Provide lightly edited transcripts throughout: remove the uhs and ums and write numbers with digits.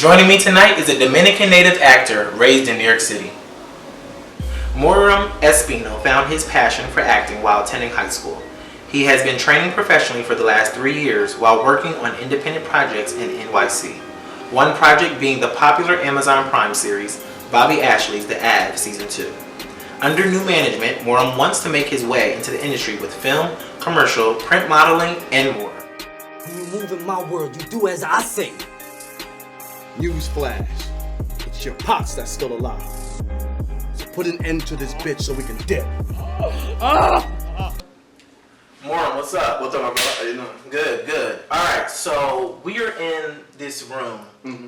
Joining me tonight is a Dominican native actor raised in New York City. Moyram Espino found his passion for acting while attending high school. He has been training professionally for the last 3 years while working on independent projects in NYC. One project being the popular Amazon Prime series, Bobby Ashley's The Av Season 2. Under new management, Moyram wants to make his way into the industry with film, commercial, print modeling, and more. When you move in my world, you do as I say. Newsflash, it's your pops that's still alive. So put an end to this bitch so we can dip. Moyram, what's up? What's up, my brother? How you doing? Good, good. Alright, so we are in this room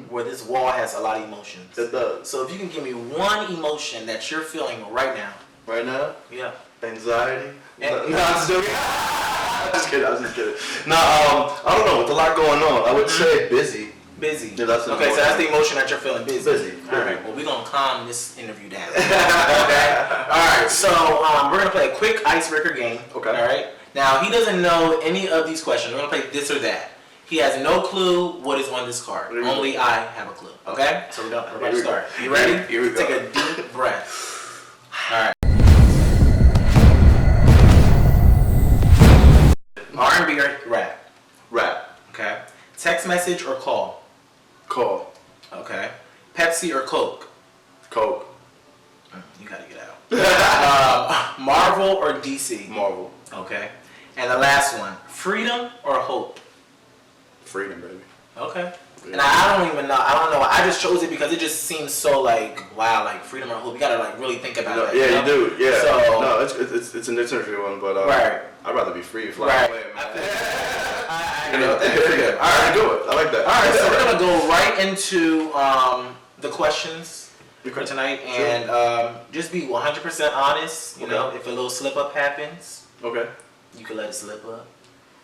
where this wall has a lot of emotions. It does. So if you can give me one emotion that you're feeling right now. Right now? Yeah. Anxiety? And- No, I'm just joking. I was just kidding. No, I don't know. With a lot going on, I would say busy. Busy. Yeah, that's okay, so that's the emotion that you're feeling, busy. Busy. Alright, well we're going to calm this interview down. Okay? Alright, so we're going to play a quick icebreaker game. Okay. Alright? Now, he doesn't know any of these questions. We're going to play this or that. He has no clue what is on this card. Only I have a clue. Okay? So we're about to start. You ready? Here we go. Take a deep breath. Alright. R&B or rap? Rap. Okay. Text message or call? Call. Okay. Pepsi or Coke? Coke. You gotta get out. Marvel or DC? Marvel. Okay. And the last one, freedom or hope? Freedom, baby. Okay. Yeah. And I don't even know. I don't know. I just chose it because it just seems so like wow, like freedom or hope. You gotta like really think about it. Yeah, you do. Yeah. So no, it's an interesting one, but right. I'd rather be free, fly Right. away, man. I You know, agree with that. yeah. All right, good. I like that. All right, so we're gonna go right into the questions for Okay. tonight, Sure. and just be 100% honest. You Okay. know, if a little slip up happens, Okay. you can let it slip up.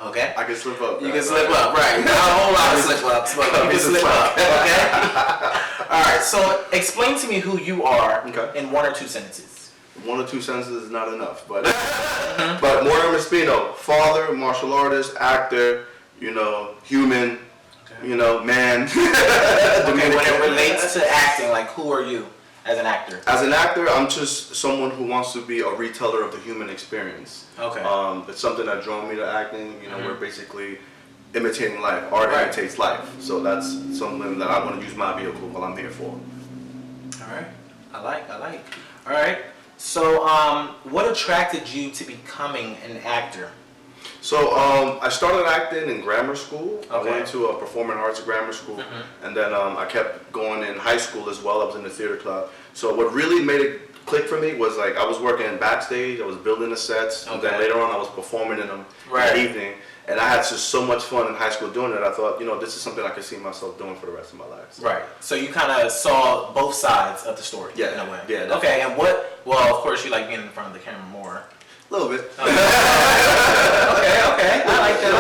Okay. I can slip up. You can slip up, right? Not a whole lot of slip ups, but you can slip up. Okay. All right. So explain to me who you are in 1 or 2 sentences. 1 or 2 sentences is not enough, but but moyramespino, father, martial artist, actor, you know, human, you know, man. Okay. When it relates to acting, like who are you as an actor? As an actor, I'm just someone who wants to be a reteller of the human experience. Okay. It's something that drew me to acting. You know, we're basically imitating life. Art imitates life. So that's something that I want to use my vehicle while I'm here for. All right. I like. All right. So, what attracted you to becoming an actor? So I started acting in grammar school. Okay. I went to a performing arts grammar school, and then I kept going in high school as well. I was in the theater club. So what really made it click for me was like I was working backstage. I was building the sets, and then later on I was performing in them in the evening. And I had just so much fun in high school doing it. I thought, you know, this is something I could see myself doing for the rest of my life. So. Right. So you kind of saw both sides of the story. Yeah. In a way. Yeah. Definitely. Okay. And what? Well, of course, you like being in front of the camera more. A little bit. Okay. I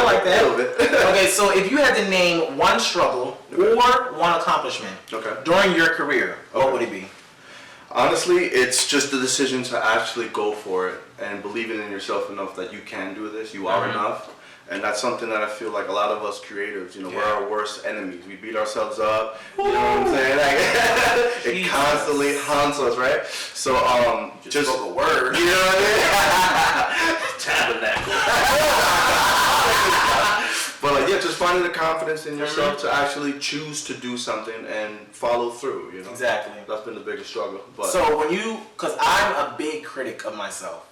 like that. A little bit. Okay. So if you had to name one struggle or one accomplishment during your career, what would it be? Honestly, it's just the decision to actually go for it and believing in yourself enough that you can do this, you are enough. And that's something that I feel like a lot of us creatives, you know, we're our worst enemies. We beat ourselves up, you know what I'm saying? Like, it constantly haunts us, right? So, just spoke a word. You know what I mean? Tabernacle. But like, yeah, just finding the confidence in yourself to actually choose to do something and follow through, you know? Exactly. That's been the biggest struggle. But So when you, because I'm a big critic of myself.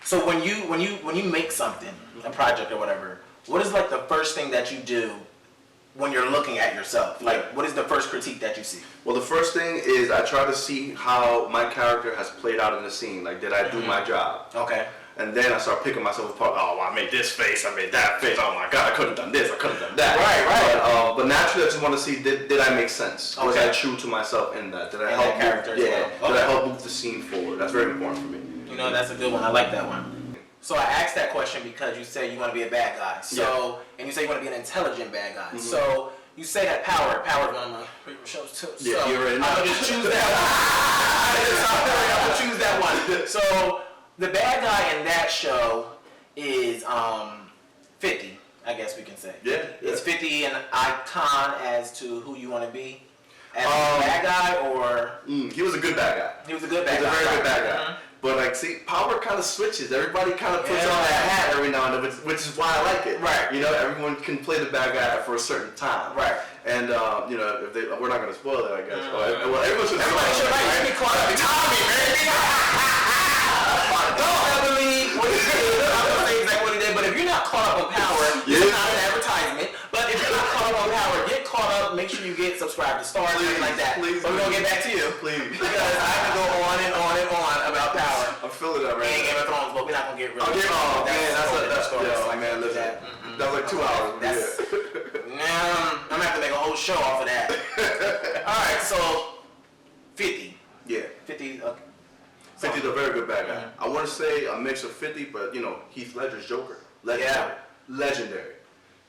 So when you make something, a project or whatever, what is like the first thing that you do when you're looking at yourself? Like, what is the first critique that you see? Well, the first thing is I try to see how my character has played out in the scene. Like, did I do my job? Okay. And then I start picking myself apart. Oh, well, I made this face. I made that face. Oh my God, I could have done this. I could have done that. Right. But naturally, I just want to see did I make sense? Was I true to myself in that? Did I help character? Did I help move the scene forward? That's very important for me. You know, that's a good one. I like that one. So I asked that question because you say you want to be a bad guy. So and you say you want to be an intelligent bad guy. So you say that Power is one of my favorite shows too. Yeah, so you already know. I'm gonna just choose that one. I'm gonna choose that one. So the bad guy in that show is 50. I guess we can say. Yeah. Is 50 an icon as to who you want to be? As a bad guy, or he was a good bad guy. He was a good bad guy. He was a very good bad guy. Mm-hmm. But like, see, power kind of switches. Everybody kind of puts on that hat every now and then, which is why I like it. Right. You know, everyone can play the bad guy for a certain time. Right. And you know, if they, we're not going to spoil it, I guess. Well, everyone should. Everybody should be caught up. Tommy, baby. Don't ever believe what he did. I'm gonna say exactly what he did. But if you're not caught up on power, it's not an advertisement. But if you're not caught up on power, get caught up. Make sure you get subscribed to Stars, something like that. Please, but we're gonna get back to you, please, because I can go on and on and on about power. I'm feeling that right and now. Game of Thrones, but we're not gonna get really. Oh man, that's story. yeah, man, listen. That was like 2 hours. I'm gonna have to make a whole show off of that. All right, so 50. Yeah. 50. 50's a very good bad guy. I want to say a mix of 50, but you know, Heath Ledger's Joker, legendary, legendary.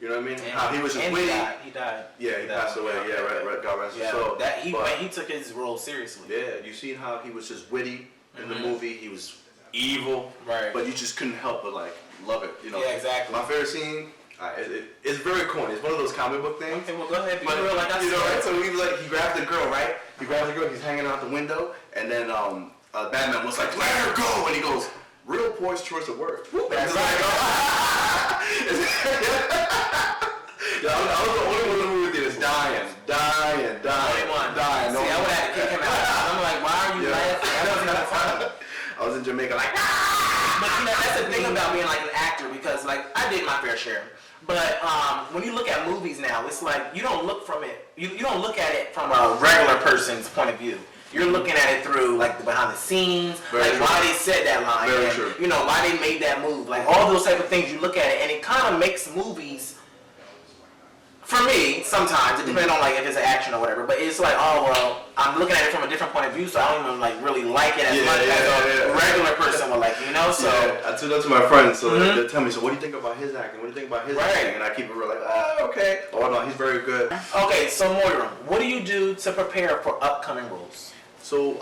You know what I mean? How he was just witty. He died. Yeah, he passed away. Yeah, right. God rest his soul. That he took his role seriously. Yeah, you seen how he was just witty in the movie. He was evil, right? But you just couldn't help but like love it. You know? Yeah, exactly. My favorite scene. It's very corny. It's one of those comic book things. Okay, well go ahead. Be but, real, like I said. You know, right? So he grabs the girl, right? He grabs the girl. He's hanging out the window, and then Batman was like, "Let her go," and he goes, "Real poise choice of words." That's like, I was the only one in the movie theaters dying. Only one. Dying. See, I would have to kick him out. I'm like, why are you laughing? That wasn't even funny. I was in Jamaica like, But you know, that's the thing about being like an actor, because like I did my fair share. But when you look at movies now, it's like you don't look from it. You don't look at it from a regular person's point of view. You're looking at it through like the behind the scenes, why they said that line, and, you know, why they made that move, like all those type of things. You look at it, and it kind of makes movies. For me, sometimes it depends on like if it's an action or whatever. But it's like, oh well, I'm looking at it from a different point of view, so I don't even like really like it as much as a regular person would like, you know. So I told that to my friends. So they tell me, so what do you think about his acting? What do you think about his acting? And I keep it real like, okay. Oh no, he's very good. Okay, so Moyram, what do you do to prepare for upcoming roles? So,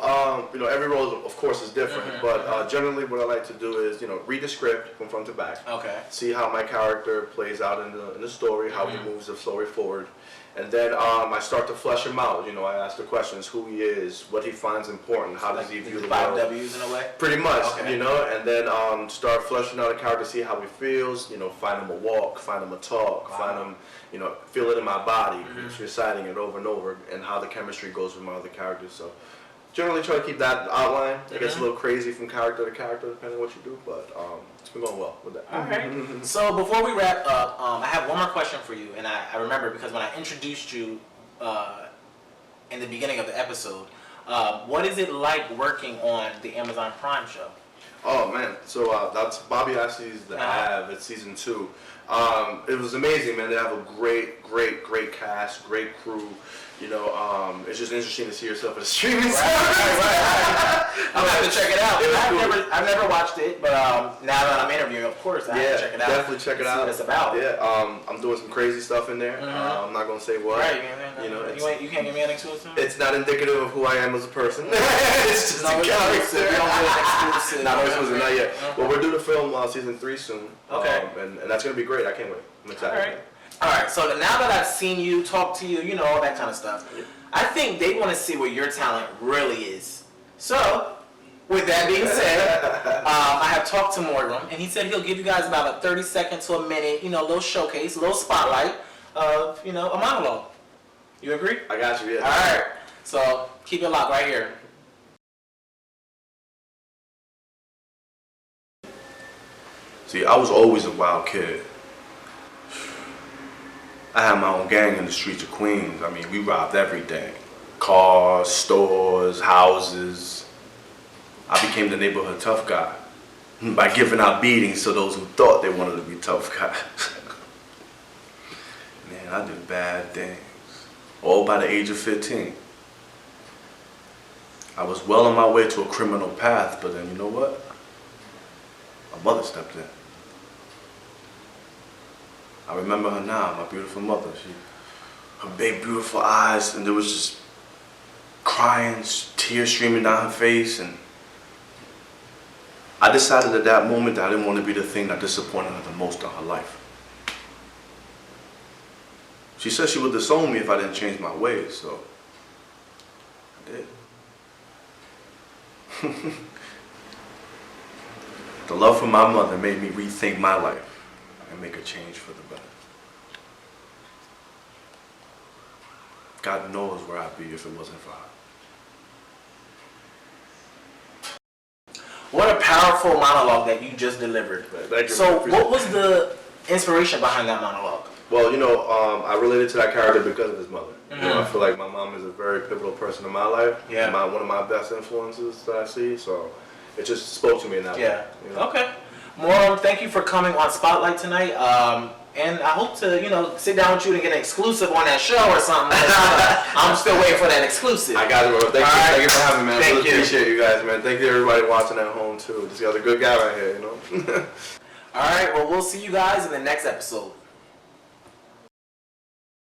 you know, every role, of course, is different, but generally what I like to do is, you know, read the script from front to back. Okay. See how my character plays out in the story, how he moves the story forward. And then I start to flesh him out. You know, I ask the questions, who he is, what he finds important, how does he view the world. 5 W's in a way? Pretty much, you know, and then start fleshing out a character, see how he feels, you know, find him a walk, find him a talk, find him, you know, feel it in my body, reciting it over and over, and how the chemistry goes with my other characters. So generally try to keep that outline. It gets a little crazy from character to character depending on what you do, but it's been going well with that. All right. So before we wrap up, I have one more question for you, and I remember because when I introduced you in the beginning of the episode, what is it like working on the Amazon Prime show? Oh man, so that's Bobby Assey's The Have. It's season 2. It was amazing, man. They have a great cast, great crew. You know, it's just interesting to see yourself at a streaming service. Right. I'll have to check it out. I've never watched it, but now that I'm interviewing, of course, I have to check it out. Definitely check it out. See what it's about. Yeah, I'm doing some crazy stuff in there. I'm not gonna say what. Right, you know, you can't give me an exclusive. It's not indicative of who I am as a person. It's just a character. We don't do an exclusive. Not exclusive, not yet. But we're due to film season 3 soon. Okay. And that's gonna be great. I can't wait. I'm excited. All right, so now that I've seen you, talk to you, you know, all that kind of stuff, I think they want to see what your talent really is. So, with that being said, I have talked to Moyram, and he said he'll give you guys about a 30-second to a minute, you know, little showcase, little spotlight of, you know, a monologue. You agree? I got you, yeah. All right, so keep it locked right here. See, I was always a wild kid. I had my own gang in the streets of Queens. I mean, we robbed everything. Cars, stores, houses. I became the neighborhood tough guy by giving out beatings to those who thought they wanted to be tough guys. Man, I did bad things, all by the age of 15. I was well on my way to a criminal path, but then you know what? My mother stepped in. I remember her now, my beautiful mother. Her big, beautiful eyes, and there was just crying, tears streaming down her face, and I decided at that moment that I didn't want to be the thing that disappointed her the most in her life. She said she would disown me if I didn't change my ways, so I did. The love for my mother made me rethink my life and make a change for the better. God knows where I'd be if it wasn't for her. What a powerful monologue that you just delivered. Thank you. So, what was the inspiration behind that monologue? Well, I related to that character because of his mother. I feel like my mom is a very pivotal person in my life. Yeah. One of my best influences that I see. So it just spoke to me in that way. Okay. Moyram, thank you for coming on Spotlight tonight. And I hope to, sit down with you and get an exclusive on that show or something. I'm still waiting for that exclusive. I got it, bro. Thank you for having me, man. Thank I really appreciate you guys, man. Thank you to everybody watching at home, too. This guy's a good guy right here, All right, well, we'll see you guys in the next episode.